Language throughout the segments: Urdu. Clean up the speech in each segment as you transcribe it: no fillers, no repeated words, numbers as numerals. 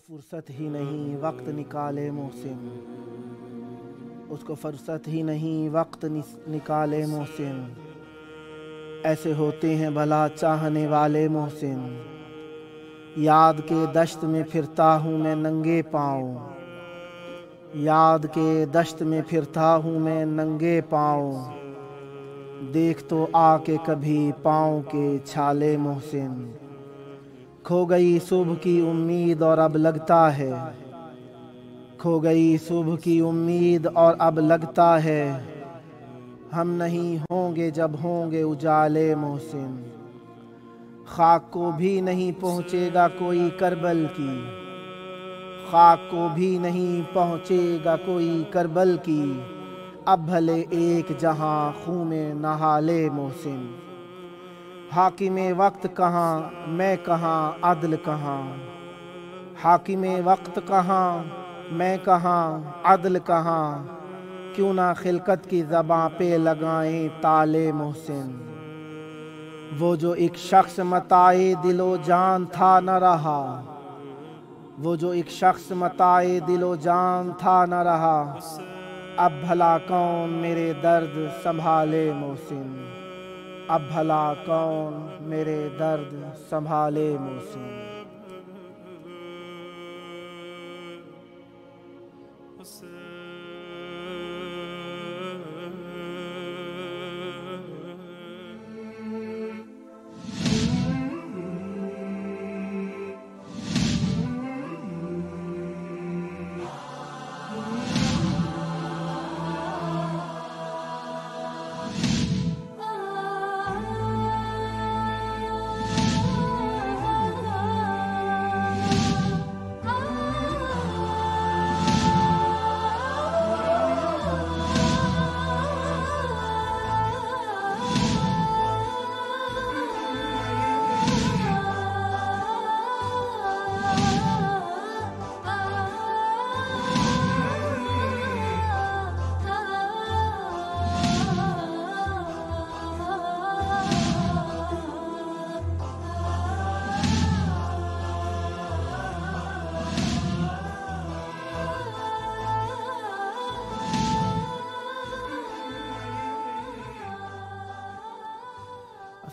فرصت ہی نہیں وقت نکالے محسن، اس کو فرصت ہی نہیں وقت نکالے محسن، ایسے ہوتے ہیں بھلا چاہنے والے محسن۔ یاد کے دشت میں پھرتا ہوں میں ننگے پاؤں، یاد کے دشت میں پھرتا ہوں میں ننگے پاؤں، دیکھ تو آ کے کبھی پاؤں کے چھالے محسن۔ کھو گئی صبح کی امید اور اب لگتا ہے، کھو گئی صبح کی امید اور اب لگتا ہے، ہم نہیں ہوں گے جب ہوں گے اجالے محسن۔ خاک کو بھی نہیں پہنچے گا کوئی کربل کی، خاک کو بھی نہیں پہنچے گا کوئی کربل کی، اب بھلے ایک جہاں خون میں نہا لے محسن۔ حاکم وقت کہاں میں کہاں عدل کہاں، حاکم وقت کہاں میں کہاں عدل کہاں، کیوں نہ خلقت کی زباں پہ لگائیں تالے محسن۔ وہ جو ایک شخص متاع دل و جان تھا نہ رہا، وہ جو ایک شخص متاع دل و جان تھا نہ رہا، اب بھلا کون میرے درد سنبھالے محسن، اب بھلا کون میرے درد سنبھالے محسن۔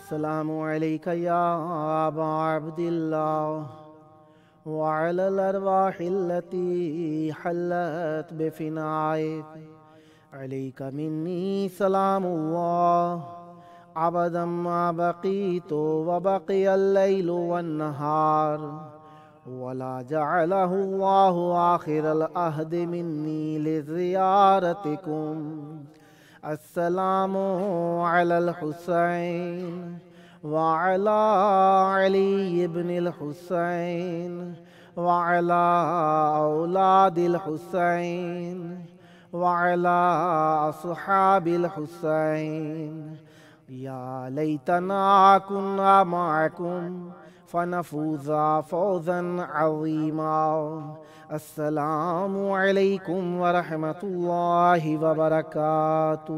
السلام علیک یا ابا عبد اللہ وعلی الارواح التي حلت بفنائك، علیک منی سلام اللہ ابدا ما بقیت وبقی اللیل والنہار، ولا جعلہ اللہ آخر العہد منی لزیارتکم۔ السلام علی الحسین وعلی علی بن الحسین وعلی اولاد الحسین وعلی اصحاب الحسین، یا لیتنا کنا معکم فنفوز فوزا عظیما۔ السلام علیکم ورحمۃ اللہ وبرکاتہ۔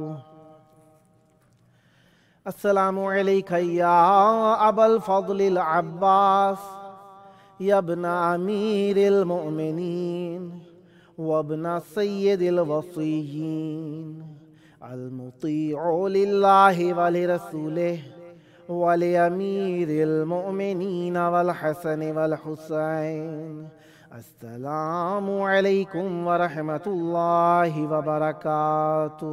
السلام علیک یا ابا الفضل العباس، یا ابن امیر المؤمنین وابن سید الوصیین، المطیع للہ ولرسولہ ولامیر المؤمنین والحسن والحسین۔ السلام علیکم ورحمۃ اللہ وبرکاتہ۔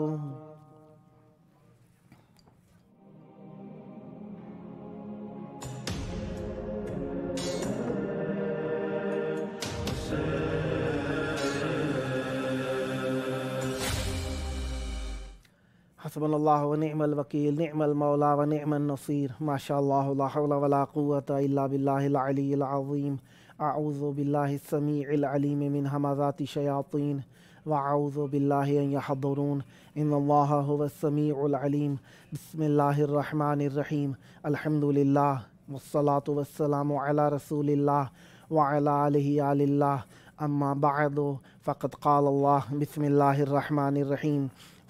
حسبنا اللہ ونعم الوکیل، نعم المولا ونعم النصیر، ما شاء اللہ لا حول ولا قوة الا باللہ العلی العظیم۔ اعوذ باللہ السمیع العلیم من ہمزات الشیاطین واعوذ باللہ ان یحضرون، ان اللہ هو السمیع العلیم۔ بسم اللہ الرحمن الرحیم، الحمد للہ والصلاة والسلام علی رسول اللہ وعلی آلہ آل اللہ، اما بعد فقد قال اللہ بسم اللہ الرحمن الرحیم،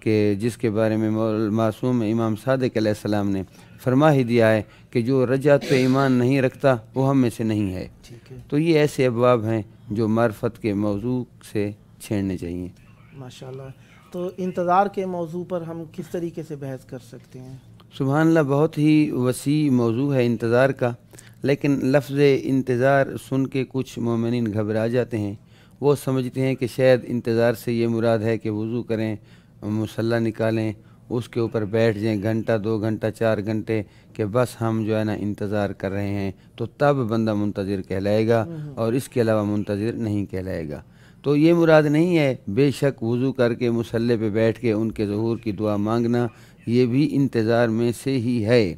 کہ جس کے بارے میں معصوم امام صادق علیہ السلام نے فرما ہی دیا ہے کہ جو رجعت پہ ایمان نہیں رکھتا وہ ہم میں سے نہیں ہے. تو یہ ایسے ابواب ہیں جو معرفت کے موضوع سے چھیڑنے چاہیے. ماشاءاللہ. تو انتظار کے موضوع پر ہم کس طریقے سے بحث کر سکتے ہیں؟ سبحان اللہ، بہت ہی وسیع موضوع ہے انتظار کا، لیکن لفظ انتظار سن کے کچھ مومنین گھبرا جاتے ہیں. وہ سمجھتے ہیں کہ شاید انتظار سے یہ مراد ہے کہ وضو کریں، مصلی نکالیں، اس کے اوپر بیٹھ جائیں گھنٹہ 2 گھنٹہ 4 گھنٹے، کہ بس ہم جو ہے نا انتظار کر رہے ہیں، تو تب بندہ منتظر کہلائے گا اور اس کے علاوہ منتظر نہیں کہلائے گا. تو یہ مراد نہیں ہے. بے شک وضو کر کے مصلی پہ بیٹھ کے ان کے ظہور کی دعا مانگنا یہ بھی انتظار میں سے ہی ہے،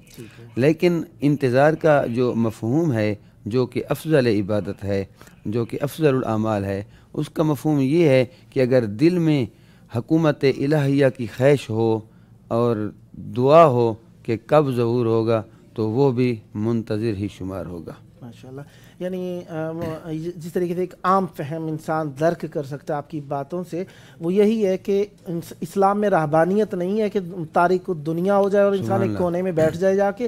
لیکن انتظار کا جو مفہوم ہے، جو کہ افضل عبادت ہے، جو کہ افضل الاعمال ہے، اس کا مفہوم یہ ہے کہ اگر دل میں حکومت الہیہ کی خواہش ہو اور دعا ہو کہ کب ظہور ہوگا تو وہ بھی منتظر ہی شمار ہوگا. ماشاءاللہ. یعنی جس طریقے سے ایک عام فہم انسان درک کر سکتا ہے آپ کی باتوں سے، وہ یہی ہے کہ اسلام میں رہبانیت نہیں ہے کہ تاریک دنیا ہو جائے اور انسان ایک کونے میں بیٹھ جائے جا کے،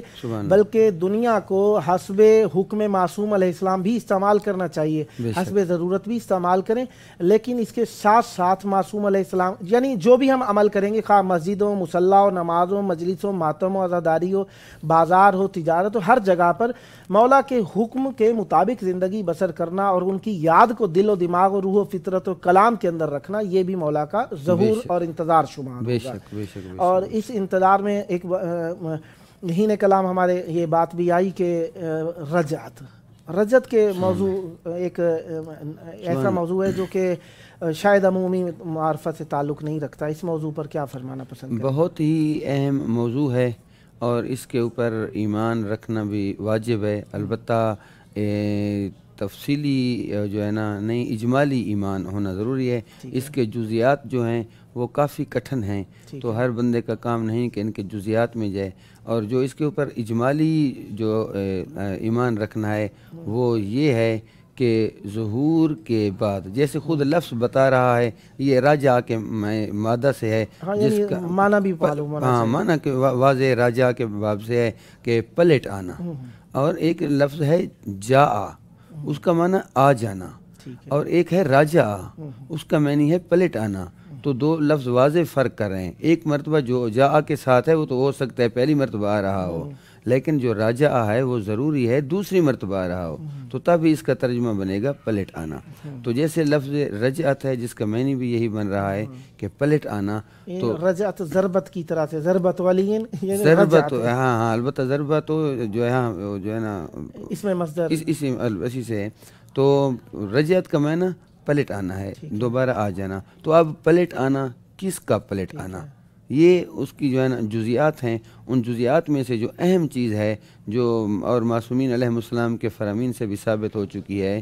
بلکہ دنیا کو حسب حکم معصوم علیہ السلام بھی استعمال کرنا چاہیے، حسب ضرورت بھی استعمال کریں، لیکن اس کے ساتھ ساتھ معصوم علیہ السلام یعنی جو بھی ہم عمل کریں گے، خواہ مسجد ہو، مصلی ہو، نماز ہو، مجلس ہو، ماتم ہو، عزاداری ہو، بازار ہو، تجارت ہو، ہر جگہ پر مولا کے حکم کے مطابق زندگی بسر کرنا اور ان کی یاد کو دل و دماغ و روح و فطرت و کلام کے اندر رکھنا، یہ بھی مولا کا ظہور اور انتظار شمار ہوگا. اور اس انتظار میں ایک ہین کلام ہمارے یہ بات بھی آئی کہ رجعت کے موضوع ایک ایسا موضوع ہے جو کہ شاید عمومی معرفت سے تعلق نہیں رکھتا. اس موضوع پر کیا فرمانا پسند کریں؟ بہت ہی اہم موضوع ہے اور اس کے اوپر ایمان رکھنا بھی واجب ہے. البتہ تفصیلی جو ہے نا نہیں، اجمالی ایمان ہونا ضروری ہے. اس کے جزیات جو ہیں وہ کافی کٹھن ہیں، تو ہر بندے کا کام نہیں کہ ان کے جزیات میں جائے. اور جو اس کے اوپر اجمالی جو ایمان رکھنا ہے وہ یہ ہے کہ ظہور کے بعد، جیسے خود لفظ بتا رہا ہے، یہ راجع کے مادہ سے ہے، جس کا معنی بھی معنی کہ واضح راجع کے باب سے ہے کہ پلٹ آنا. اور ایک لفظ ہے جا، اس کا معنی آ جانا، اور ایک ہے راجع، اس کا معنی ہے پلٹ آنا. تو دو لفظ واضح فرق کر رہے ہیں. ایک مرتبہ جو جا کے ساتھ ہے وہ تو ہو سکتا ہے پہلی مرتبہ آ رہا ہو، لیکن جو راجع ہے وہ ضروری ہے دوسری مرتبہ آ رہا ہو، تو تب اس کا ترجمہ بنے گا پلٹ آنا. تو جیسے لفظ رجعت ہے جس کا معنی بھی یہی بن رہا ہے کہ پلٹ آنا. تو رجعت ضربت کی طرح سے، ضربت والی ضربت، ہاں البتہ ضربت تو جو ہے نا اس میں مصدر اسی سے ہے. تو رجعت کا معنی پلٹ آنا ہے، دوبارہ آ جانا. تو اب پلٹ آنا کس کا پلٹ آنا، یہ اس کی جو ہے نا جزیات ہیں. ان جزیات میں سے جو اہم چیز ہے، جو اور معصومین علیہ السلام کے فرامین سے بھی ثابت ہو چکی ہے،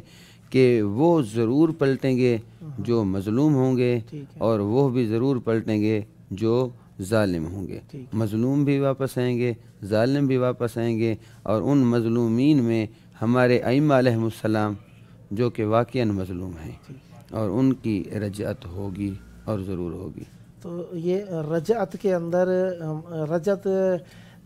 کہ وہ ضرور پلٹیں گے جو مظلوم ہوں گے، اور وہ بھی ضرور پلٹیں گے جو ظالم ہوں گے. مظلوم بھی واپس آئیں گے، ظالم بھی واپس آئیں گے. اور ان مظلومین میں ہمارے ائمہ علیہ السلام جو کہ واقعاً مظلوم ہیں، اور ان کی رجعت ہوگی اور ضرور ہوگی. تو یہ رجعت کے اندر رجعت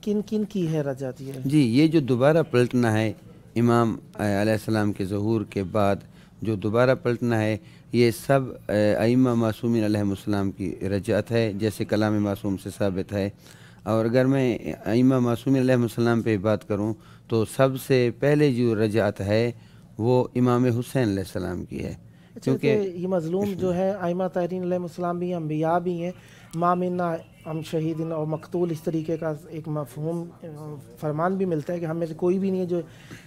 کن کن کی ہے رجعت؟ جی، یہ جو دوبارہ پلٹنا ہے امام علیہ السلام کے ظہور کے بعد جو دوبارہ پلٹنا ہے، یہ سب ائمہ معصومین علیہ السلام کی رجعت ہے، جیسے کلام معصوم سے ثابت ہے. اور اگر میں ائمہ معصومین علیہ السلام پہ بات کروں تو سب سے پہلے جو رجعت ہے وہ امام حسین علیہ السلام کی ہے. کیونکہ یہ مظلوم جو ہے ائمہ طاہرین علیہ السلام بھی ہیں، انبیاء بھی ہیں. ما منا ہم شہید اور مقتول، اس طریقے کا ایک مفہوم فرمان بھی ملتا ہے کہ ہم میں سے کوئی بھی نہیں ہے جو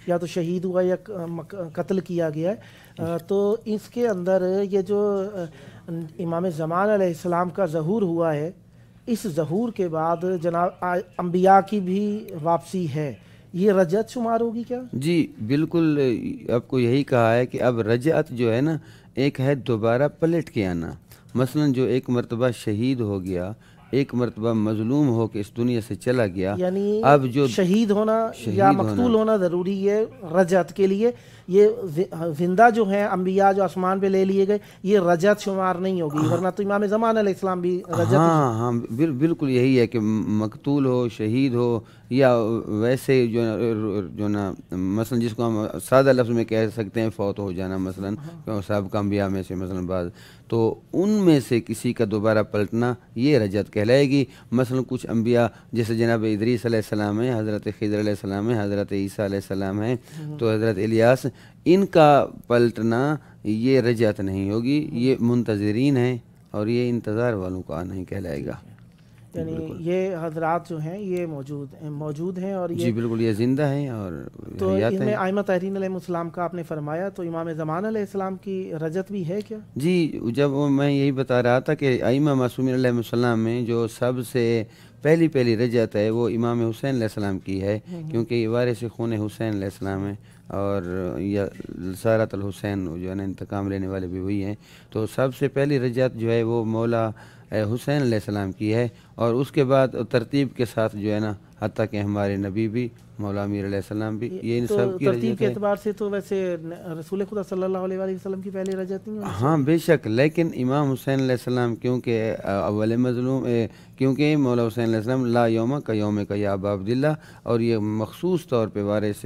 یا تو شہید ہوا یا قتل کیا گیا ہے. تو اس کے اندر یہ جو امام زمان علیہ السلام کا ظہور ہوا ہے، اس ظہور کے بعد جناب انبیاء کی بھی واپسی ہے، یہ رجعت شمار ہوگی کیا؟ جی بالکل، آپ کو یہی کہا ہے کہ اب رجعت جو ہے نا، ایک ہے دوبارہ پلٹ کے آنا. مثلا جو ایک مرتبہ شہید ہو گیا ایک مرتبہ مظلوم ہو کے اس دنیا سے چلا گیا. یعنی اب جو شہید ہونا یا مقتول ہونا ضروری ہے رجعت کے لیے. یہ زندہ جو ہیں انبیاء جو آسمان پہ لے لیے گئے یہ رجعت شمار نہیں ہوگی, ورنہ تو امام زمان علیہ السلام بھی رجعت. ہاں بالکل یہی ہے کہ مقتول ہو, شہید ہو, یا ویسے جو نا مثلا جس کو ہم سادہ لفظ میں کہہ سکتے ہیں فوت ہو جانا, مثلا سابقہ انبیاء میں سے مثلا بعض, تو ان میں سے کسی کا دوبارہ پلٹنا یہ رجعت کہلائے گی. مثلا کچھ انبیاء جیسے جناب ادریس علیہ السلام ہیں, حضرت خضر علیہ السلام ہیں, حضرت عیسیٰ علیہ السلام ہیں, تو حضرت الیاس, ان کا پلٹنا یہ رجعت نہیں ہوگی, یہ منتظرین ہیں اور یہ انتظار والوں کا نہیں کہلائے گا. یعنی یہ حضرات جو ہیں یہ موجود ہیں اور جی بالکل یہ زندہ ہیں اور تو ان میں ائمہ طاہرین علیہ السلام کا آپ نے فرمایا, تو امام زمان علیہ السلام کی رجعت بھی ہے کیا؟ جی جب میں یہی بتا رہا تھا کہ ائمہ معصومین علیہ السلام میں جو سب سے پہلی رجعت ہے وہ امام حسین علیہ السلام کی ہے, کیونکہ یہ وارث خون حسین علیہ السلام ہے اور سارت الحسین جو ہے نا انتقام لینے والے بھی وہی ہیں. تو سب سے پہلی رجعت جو ہے وہ مولا حسین علیہ السلام کی ہے, اور اس کے بعد ترتیب کے ساتھ جو ہے نا حتیٰ کہ ہمارے نبی بھی, مولا امیر علیہ السلام بھی, یہ ان سب کی ترتیب کے اعتبار سے تو ویسے رسول خدا صلی اللہ علیہ وآلہ وسلم کی پہلی رجعت نہیں ہوئی. ہاں بے شک, لیکن امام حسین علیہ السلام کیونکہ اول مظلوم, کیونکہ مولا حسین علیہ السلام لا یوم کا یوم کا یا ابا عبداللہ, اور یہ مخصوص طور پہ وارث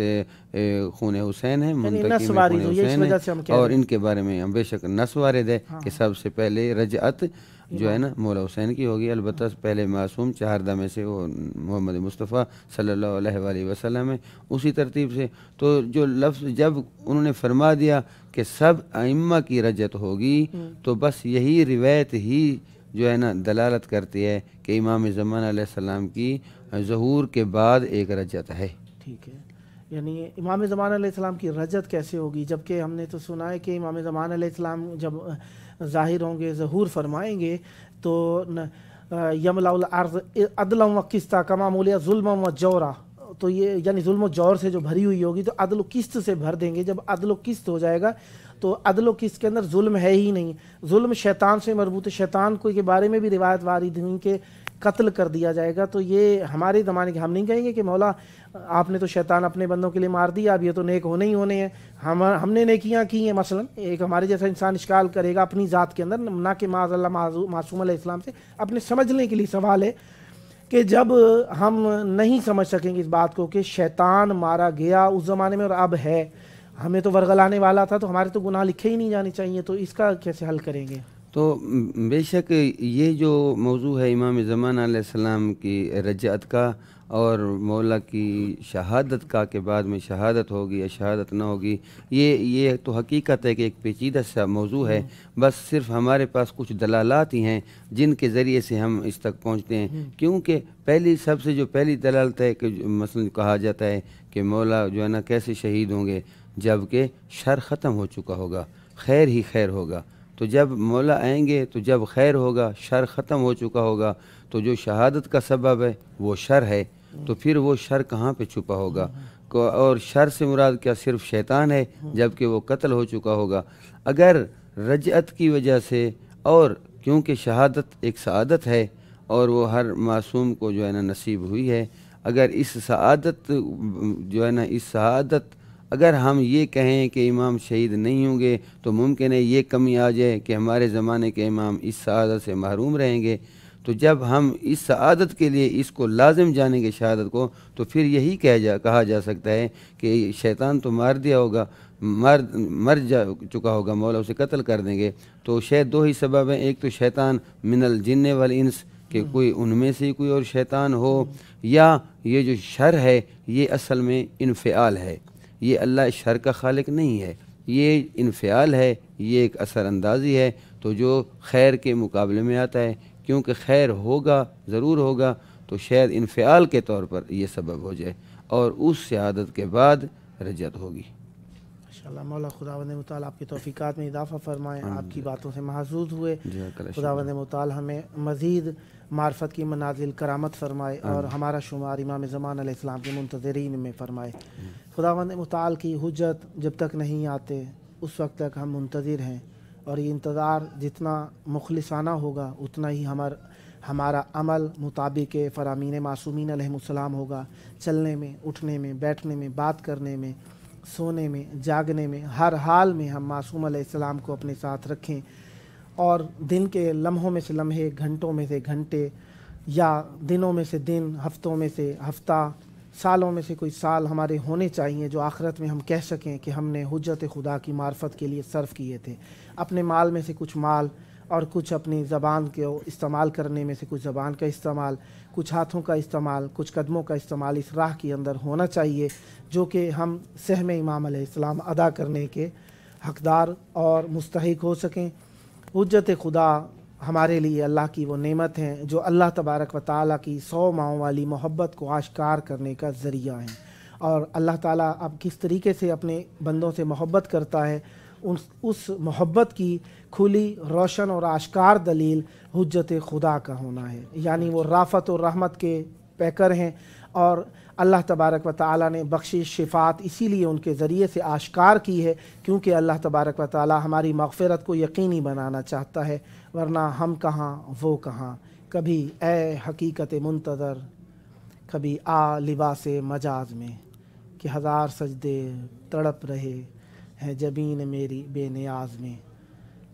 خون حسین ہیں, منتقم خون حسین ہیں, اور ان کے بارے میں بے شک نص وارد ہے کہ سب سے پہلے رجعت جو ہے نا مولا حسین کی ہوگی. البتہ پہلے معصوم چہاردہ میں سے وہ محمد مصطفیٰ صلی اللہ علیہ وآلہ وسلم ہے, اسی ترتیب سے. تو جو لفظ جب انہوں نے فرما دیا کہ سب ائمہ کی رجعت ہوگی, تو بس یہی روایت ہی جو ہے نا دلالت کرتی ہے کہ امام زمان علیہ السلام کی ظہور کے بعد ایک رجعت ہے. ٹھیک ہے, یعنی امام زمان علیہ السلام کی رجعت کیسے ہوگی, جبکہ ہم نے تو سنا ہے کہ امام زمان علیہ السلام جب ظاہر ہوں گے, ظہور فرمائیں گے, تو یملأ الارض عدلا و قسطا کما مولیا ظلم و جورا, تو یہ یعنی ظلم و جور سے جو بھری ہوئی ہوگی تو عدل و قسط سے بھر دیں گے. جب عدل و قسط ہو جائے گا تو عدل و قسط کے اندر ظلم ہے ہی نہیں, ظلم شیطان سے مربوط ہے, شیطان کو کے بارے میں بھی روایت وارد ہوئی کہ قتل کر دیا جائے گا. تو یہ ہمارے زمانے کے, ہم نہیں کہیں گے کہ مولا آپ نے تو شیطان اپنے بندوں کے لیے مار دیا, اب یہ تو نیک ہونے ہی ہونے ہیں, ہم نے نیکیاں کی ہیں. مثلا ایک ہمارے جیسا انسان اشکال کرے گا اپنی ذات کے اندر, نہ کہ معاذ اللہ معصوم علیہ السلام سے, اپنے سمجھنے کے لیے سوال ہے کہ جب ہم نہیں سمجھ سکیں گے اس بات کو کہ شیطان مارا گیا اس زمانے میں اور اب ہے, ہمیں تو ورغلانے والا تھا, تو ہمارے تو گناہ لکھے ہی نہیں جانے چاہیے, تو اس کا کیسے حل کریں گے؟ تو بے شک یہ جو موضوع ہے امام زمان علیہ السلام کی رجعت کا اور مولا کی شہادت کا, کہ بعد میں شہادت ہوگی یا شہادت نہ ہوگی, یہ تو حقیقت ہے کہ ایک پیچیدہ سا موضوع ہے. بس صرف ہمارے پاس کچھ دلالات ہی ہیں جن کے ذریعے سے ہم اس تک پہنچتے ہیں, کیونکہ سب سے جو پہلی دلالت ہے کہ مثلا کہا جاتا ہے کہ مولا جو ہے نا کیسے شہید ہوں گے, جب کہ شر ختم ہو چکا ہوگا, خیر ہی خیر ہوگا. تو جب مولا آئیں گے تو جب خیر ہوگا, شر ختم ہو چکا ہوگا, تو جو شہادت کا سبب ہے وہ شر ہے, تو پھر وہ شر کہاں پہ چھپا ہوگا, اور شر سے مراد کیا صرف شیطان ہے جب کہ وہ قتل ہو چکا ہوگا. اگر رجعت کی وجہ سے, اور کیونکہ شہادت ایک سعادت ہے اور وہ ہر معصوم کو جو ہے نا نصیب ہوئی ہے, اگر اس سعادت جو ہے نا اس سعادت اگر ہم یہ کہیں کہ امام شہید نہیں ہوں گے تو ممکن ہے یہ کمی آ جائے کہ ہمارے زمانے کے امام اس سعادت سے محروم رہیں گے. تو جب ہم اس سعادت کے لیے اس کو لازم جانیں گے شہادت کو, تو پھر یہی کہا جا سکتا ہے کہ شیطان تو مار دیا ہوگا, مر جا چکا ہوگا, مولا اسے قتل کر دیں گے. تو شاید دو ہی سبب ہیں, ایک تو شیطان من الجن والانس کہ کوئی ان میں سے کوئی اور شیطان ہو, یا یہ جو شر ہے یہ اصل میں انفعال ہے, یہ اللہ شر کا خالق نہیں ہے, یہ انفعال ہے, یہ ایک اثر اندازی ہے. تو جو خیر کے مقابلے میں آتا ہے, کیونکہ خیر ہوگا ضرور ہوگا, تو شاید انفعال کے طور پر یہ سبب ہو جائے, اور اس شہادت کے بعد رجعت ہوگی. ماشاءاللہ, مولا خداوند متعال آپ کی توفیقات میں اضافہ فرمائیں, آپ کی باتوں سے محظوظ ہوئے. خداوند متعال ہمیں مزید معرفت کی منازل کرامت فرمائے اور ہمارا شمار امام زمان علیہ السلام کے منتظرین میں فرمائے. خداوند متعال کی حجت جب تک نہیں آتے اس وقت تک ہم منتظر ہیں, اور یہ انتظار جتنا مخلصانہ ہوگا اتنا ہی ہمارا عمل مطابق فرامین معصومین علیہم السلام ہوگا. چلنے میں، اٹھنے میں، بیٹھنے میں، بات کرنے میں، سونے میں، جاگنے میں، ہر حال میں ہم معصوم علیہ السلام کو اپنے ساتھ رکھیں، اور دن کے لمحوں میں سے لمحے، گھنٹوں میں سے گھنٹے، یا دنوں میں سے دن، ہفتوں میں سے ہفتہ، سالوں میں سے کوئی سال ہمارے ہونے چاہیے جو آخرت میں ہم کہہ سکیں کہ ہم نے حجت خدا کی معرفت کے لیے صرف کیے تھے. اپنے مال میں سے کچھ مال، اور کچھ اپنی زبان کے استعمال کرنے میں سے کچھ زبان کا استعمال، کچھ ہاتھوں کا استعمال، کچھ قدموں کا استعمال اس راہ کے اندر ہونا چاہیے جو کہ ہم سہم امام علیہ السلام ادا کرنے کے حقدار اور مستحق ہو سکیں. حجت خدا ہمارے لیے اللہ کی وہ نعمت ہیں جو اللہ تبارک و تعالیٰ کی 100 ماؤں والی محبت کو آشکار کرنے کا ذریعہ ہیں. اور اللہ تعالیٰ اب کس طریقے سے اپنے بندوں سے محبت کرتا ہے، اس محبت کی کھلی، روشن اور آشکار دلیل حجت خدا کا ہونا ہے. یعنی وہ رافت اور رحمت کے پیکر ہیں، اور اللہ تبارک و تعالیٰ نے بخشش شفاعت اسی لیے ان کے ذریعے سے آشکار کی ہے کیونکہ اللہ تبارک و تعالیٰ ہماری مغفرت کو یقینی بنانا چاہتا ہے. ورنہ ہم کہاں وہ کہاں. کبھی اے حقیقت منتظر، کبھی آ لباس مجاز میں، کہ ہزار سجدے تڑپ رہے ہیں جبین میری بے نیاز میں.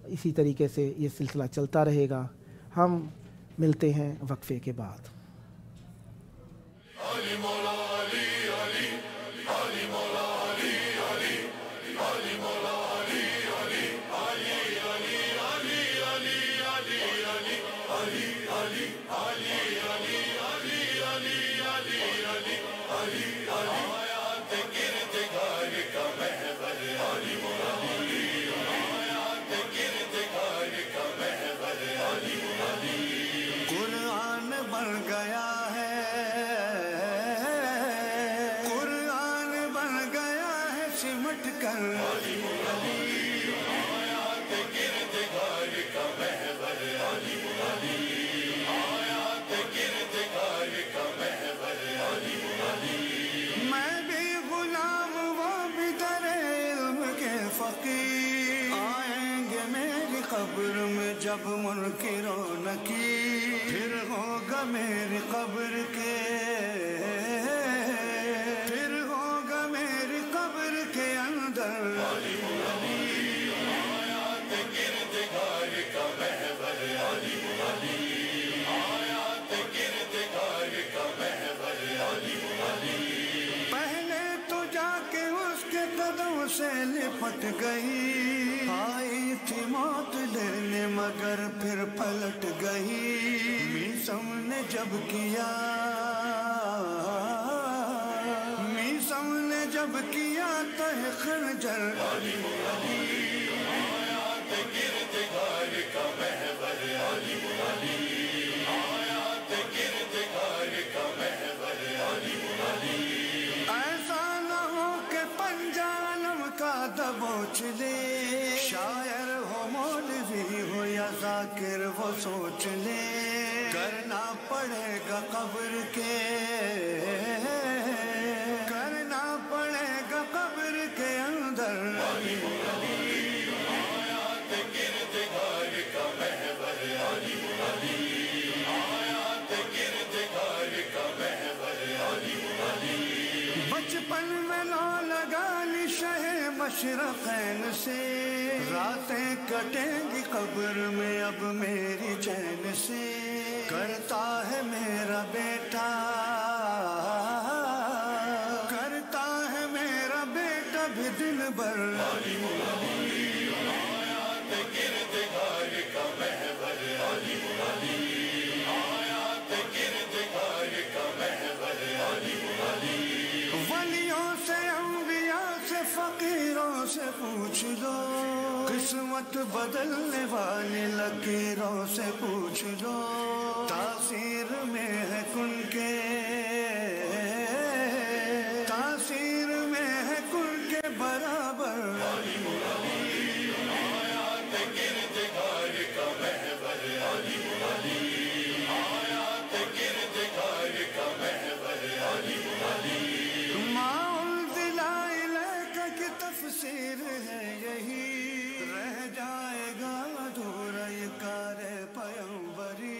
اسی طریقے سے یہ سلسلہ چلتا رہے گا. ہم ملتے ہیں وقفے کے بعد. جب منکروں نکیر پھر ہوگا میری قبر کے، پھر ہوگا میری قبر کے اندر پہلے تو جا کے اس کے قدموں سے لپٹ گئی، آئی تھی موت لینے مگر پھر پلٹ گئی. میسم نے جب کیا، میسم نے جب کیا تہ خنجر، ایسا نہ ہو کہ پنجانم کا دبوچ لے، شاعر ہو مولوی ہو یا ذاکر وہ سوچ لے، کرنا پڑے گا قبر کے، کرنا پڑے گا قبر کے اندر. بچپن میں لو لگا لی شہ مشرقین سے، راتیں کٹیں گی قبر میں اب میری چین سے. کرتا ہے میرا بیٹا، کرتا ہے میرا بیٹا بھی دن بھر، ولیوں سے انبیاء سے فقیروں سے پوچھ لو، قسمت بدلنے والی لکیروں سے پوچھ لو، تاثیر میں ہے کن کے، تاثیر میں ہے کن کے برابر. تفسیر ہے یہی، رہ جائے گا ادھورا یہ کار پیغمبری.